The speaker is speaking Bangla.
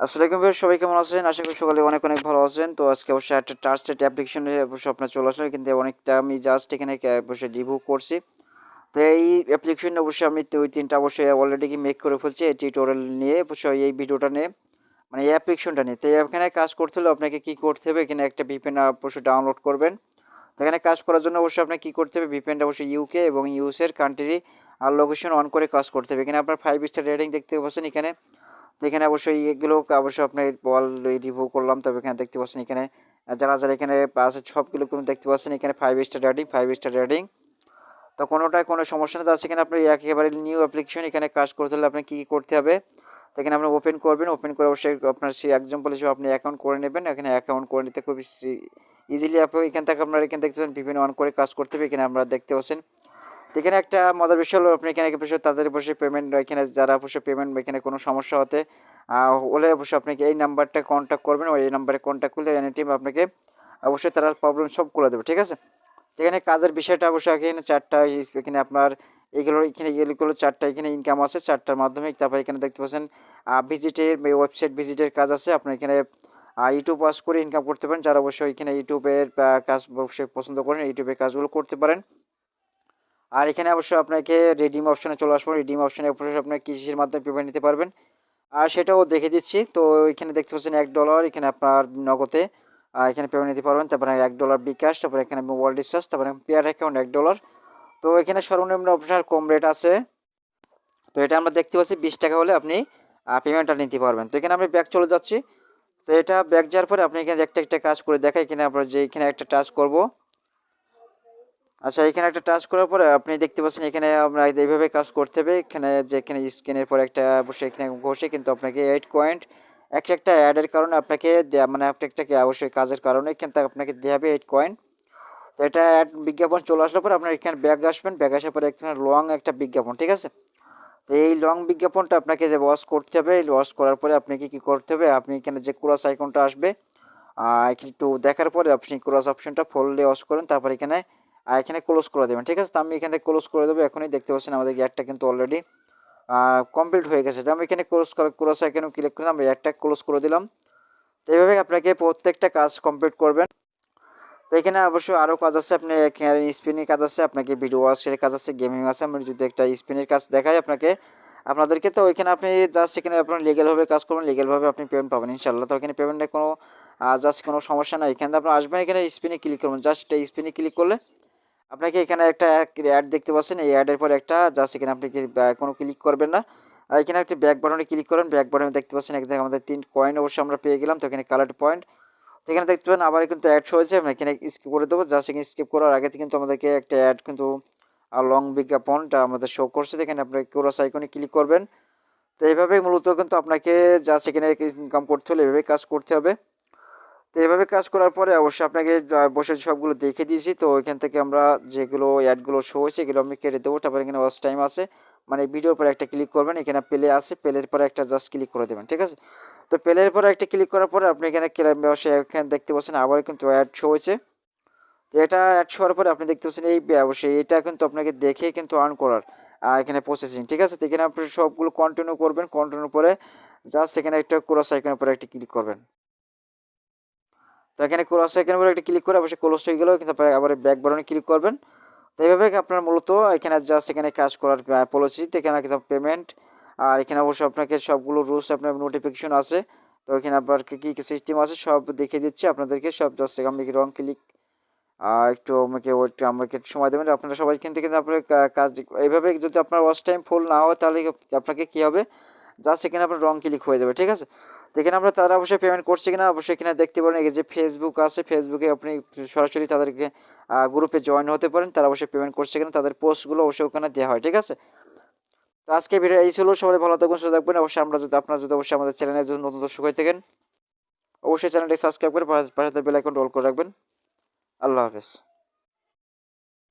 আসসালামু আলাইকুম ভাই, সবাই কেমন আছেন? আশা করি সকালে অনেক অনেক ভালো আছেন। তো আজকে অবশ্যই একটা ট্রাস্টেড অ্যাপ্লিকেশনে অবশ্যই আপনার চলে আসলো, কিন্তু অনেকটা আমি জাস্ট এখানে বসে রিভিউ করছি। তো এই অ্যাপ্লিকেশন অবশ্যই আমি 2-3টা অবশ্যই অলরেডি মেক করে ফেলছি এই টিউটোরিয়াল নিয়ে, অবশ্যই এই ভিডিওটা নিয়ে, মানে এই অ্যাপ্লিকেশনটা নিয়ে। তো এখানে কাজ করতে হলে আপনাকে কী করতে হবে, এখানে একটা ভিপিএন অবশ্যই ডাউনলোড করবেন। তো এখানে কাজ করার জন্য অবশ্যই আপনাকে কী করতে হবে, ভিপিএনটা অবশ্যই ইউকে এবং ইউএসের কান্ট্রি আর লোকেশন অন করে কাজ করতে হবে। এখানে আপনার 5 স্টার রেটিং দেখতে পাচ্ছেন এখানে। তো এখানে অবশ্যই এগুলো অবশ্যই আপনি বল রিভিউ করলাম। তবে এখানে দেখতে পাচ্ছেন এখানে যারা যারা এখানে আছে সবগুলো কিন্তু দেখতে পাচ্ছেন এখানে 5 স্টার রেটিং, 5 স্টার রেটিং। তো কোনোটায় কোনো সমস্যা নেই। এখানে আপনি একেবারে নিউ অ্যাপ্লিকেশন, এখানে কাজ করতে হলে আপনার কী করতে হবে, তো এখানে আপনি ওপেন করবেন। ওপেন করে অবশ্যই আপনার সেই এক্সাম্পল হিসেবে আপনি অ্যাকাউন্ট করে নেবেন। এখানে অ্যাকাউন্ট করে নিতে খুব ইজিলি আপনি এখান থেকে আপনার এখানে দেখতে পাচ্ছেন বিভিন্ন অন করে কাজ করতে হবে। এখানে আমরা দেখতে পাচ্ছেন। তো এখানে একটা মজার বিষয় হলো, আপনি এখানে বসে তাদের বসে পেমেন্ট, এখানে যারা বসে পেমেন্ট এখানে কোনো সমস্যা হলে অবশ্যই আপনাকে এই নাম্বারটা কন্ট্যাক্ট করবেন। ওই নাম্বারে কন্ট্যাক্ট করলে এনি টাইম আপনাকে অবশ্যই তারা প্রবলেম সলভ করে দেবে, ঠিক আছে? এখানে কাজের বিষয়টা অবশ্যই এখানে 4টা, এখানে আপনার এগুলো 4টা এখানে ইনকাম আছে 4টার মাধ্যমে। তারপর এখানে দেখতে পাচ্ছেন ভিজিটের ওয়েবসাইট ভিজিটের কাজ আছে। আপনার এখানে ইউটিউব ওয়াচ করে ইনকাম করতে পারেন। যারা অবশ্যই এখানে ইউটিউবের কাজ অবশ্যই পছন্দ করেন, ইউটিউবের কাজগুলো করতে পারেন। আর এখানে অবশ্যই আপনাকে রিডিম অপশনে চলে আসবো। রিডিম অপশনে অবশ্যই আপনার কিসের মাধ্যমে পেমেন্ট নিতে পারবেন আর সেটাও দেখে দিচ্ছি। তো এখানে দেখতে পাচ্ছেন $1 এখানে আপনার নগদে এখানে পেমেন্ট নিতে পারবেন। তারপরে $1 বিকাশ, তারপরে এখানে মোবাইল রিচার্জ, তারপরে পেয়ার অ্যাকাউন্ট $1। তো এখানে সর্বনিম্ন আপনার কম রেট আছে। তো এটা আমরা দেখতে পাচ্ছি 20 টাকা হলে আপনি পেমেন্টটা নিতে পারবেন। তো এখানে আমি ব্যাক চলে যাচ্ছি। তো এটা ব্যাক যাওয়ার পরে আপনি এখানে একটা একটা কাজ করে দেখাই। এখানে আমরা যে এখানে একটা টাচ করব। আচ্ছা, এখানে একটা টাচ করার পরে আপনি দেখতে পাচ্ছেন এখানে আমরা এইভাবে কাজ করতে হবে। এখানে যে এখানে স্ক্রিনের পর একটা অবশ্যই এখানে ঘষে কিন্তু আপনাকে 8 পয়েন্ট একটা একটা অ্যাডের কারণে আপনাকে মানে আপনাকে অবশ্যই কাজের কারণে এখান থেকে আপনাকে দেওয়া হবে 8 কয়েন। তো এটা অ্যাড বিজ্ঞাপন চলে আসলে পরে আপনার এখানে ব্যাগ আসবেন। ব্যাগ আসার পরে এখানে লং একটা বিজ্ঞাপন, ঠিক আছে? তো এই লং বিজ্ঞাপনটা আপনাকে যে ওয়াচ করতে হবে। ওয়াচ করার পরে আপনাকে কী করতে হবে, আপনি এখানে যে ক্রস আইকনটা আসবে একটু দেখার পরে আপনি ক্রস অপশনটা ফোল্ডে ওয়াচ করেন। তারপর এখানে এখানে ক্লোজ করে দেবেন, ঠিক আছে? তো আমি এখানে ক্লোজ করে দেবো। এখনই দেখতে পাচ্ছেন আমাদের অ্যাডটা কিন্তু অলরেডি কমপ্লিট হয়ে গেছে। তো আমি এখানে ক্লোজ আইকনে ক্লিক করলাম, অ্যাডটা ক্লোজ করে দিলাম। তো এইভাবে আপনাকে প্রত্যেকটা কাজ কমপ্লিট করবেন। তো এখানে অবশ্যই আরও কাজ আছে। আপনি এখানে স্পিনের কাজ আছে, আপনাকে ভিডিও ওয়াচের কাজ আছে, গেমিং আছে। আমি যদি একটা স্পিনের কাজ দেখাই আপনাদেরকে, তো ওইখানে আপনি জাস্ট এখানে আপনার লিগ্যালভাবে কাজ করবেন, লিগ্যালভাবে আপনি পেমেন্ট পাবেন ইনশাল্লাহ। তো এখানে পেমেন্টের কোনো জাস্ট কোনো সমস্যা নাই। এখানে আপনি আসবেন, এখানে স্পিনে ক্লিক করবেন। জাস্ট স্পিনে ক্লিক করলে আপনাকে এখানে একটা অ্যাড দেখতে পাচ্ছেন। এই অ্যাডের পর একটা জাস্ট এখানে আপনি কোনো ক্লিক করবেন না। আর এখানে একটা ব্যাক বাটনে ক্লিক করেন। ব্যাক বাটনে দেখতে পাচ্ছেন এখানে আমাদের 3 কয়েন অবশ্যই আমরা পেয়ে গেলাম। তো এখানে কালার পয়েন্ট, তো এখানে দেখতে পাবেন আবার কিন্তু অ্যাড শো হয়েছে। আমরা এখানে স্কিপ করে দেবো। জাস্ট এখানে স্কিপ করার আগে কিন্তু আমাদেরকে একটা অ্যাড কিন্তু লং বিজ্ঞাপনটা আমাদের শো করছে। এখানে আপনি ক্রস আইকনে ক্লিক করবেন। তো এইভাবে মূলত কিন্তু আপনাকে জাস্ট এখানে ইনকাম করতে হলে এভাবে কাজ করতে হবে। তো এভাবে কাজ করার পরে অবশ্যই আপনাকে বসে সবগুলো দেখে দিয়েছি। তো এখান থেকে আমরা যেগুলো অ্যাডগুলো শো হয়েছে এগুলো আমি কেটে দেবো। তারপরে এখানে ওয়াচ টাইম আছে, মানে ভিডিওর পরে একটা ক্লিক করবেন। এখানে প্লে আছে, প্লের পরে একটা জাস্ট ক্লিক করে দেবেন, ঠিক আছে? তো প্লের পরে একটা ক্লিক করার পরে আপনি এখানে বসে এখানে দেখতে পাচ্ছেন আবার কিন্তু অ্যাড শো হয়েছে। তো এটা অ্যাড শো হওয়ার পরে আপনি দেখতে পাচ্ছেন এই অবশ্যই এটা কিন্তু আপনাকে দেখে কিন্তু আর্ন করার এখানে প্রসেসিং, ঠিক আছে? তো এখানে আপনি সবগুলো কন্টিনিউ করবেন। কন্টিনিউ করে জাস্ট এখানে একটা ক্রস আইকনের উপরে একটা ক্লিক করবেন। তো এখানে ক্রস আইকনের উপরে একটা ক্লিক করে অবশ্যই ক্লোজ হয়ে গেল। কিন্তু তারপরে আবার ব্যাক বাটনে ক্লিক করবেন। তো এইভাবে আপনার মূলত এখানে জাস্ট এখানে কাজ করার পলিসি। এখানে কিন্তু পেমেন্ট আর এখানে অবশ্যই আপনাকে সবগুলো রুলস আপনার নোটিফিকেশন আছে। তো এখানে আপনার কী কী সিস্টেম আছে সব দেখিয়ে দিচ্ছি আপনাদেরকে। সব জাস্ট আমি রং ক্লিক একটু আমাকে একটু সময় দেবেন। আপনারা সবাই কিন্তু কিন্তু আপনার কাজ এইভাবে যদি আপনার ওয়াচ টাইম ফুল না হয় তাহলে আপনাকে কী হবে, জাস্ট এখানে আপনার রং ক্লিক হয়ে যাবে, ঠিক আছে? তো এখানে আমরা তারা অবশ্যই পেমেন্ট করছে কিনা অবশ্যই এখানে দেখতে পারেন। এই যে ফেসবুক আছে, ফেসবুকে আপনি সরাসরি তাদেরকে গ্রুপে জয়েন হতে পারেন। তারা অবশ্যই পেমেন্ট করছে কিনা তাদের পোস্টগুলো অবশ্যই ওখানে দেওয়া হয়, ঠিক আছে? তো আজকে ভিডিও এই ছিল। সবাই ভালো থাকবেন, সুস্থ থাকবেন। অবশ্যই আপনারা যদি অবশ্যই আমাদের চ্যানেলের জন্য নতুন দর্শক হয়ে থাকেন অবশ্যই চ্যানেলটি সাবস্ক্রাইব করে পাশে বেল আইকনটা অল করে রাখবেন। আল্লাহ হাফেজ।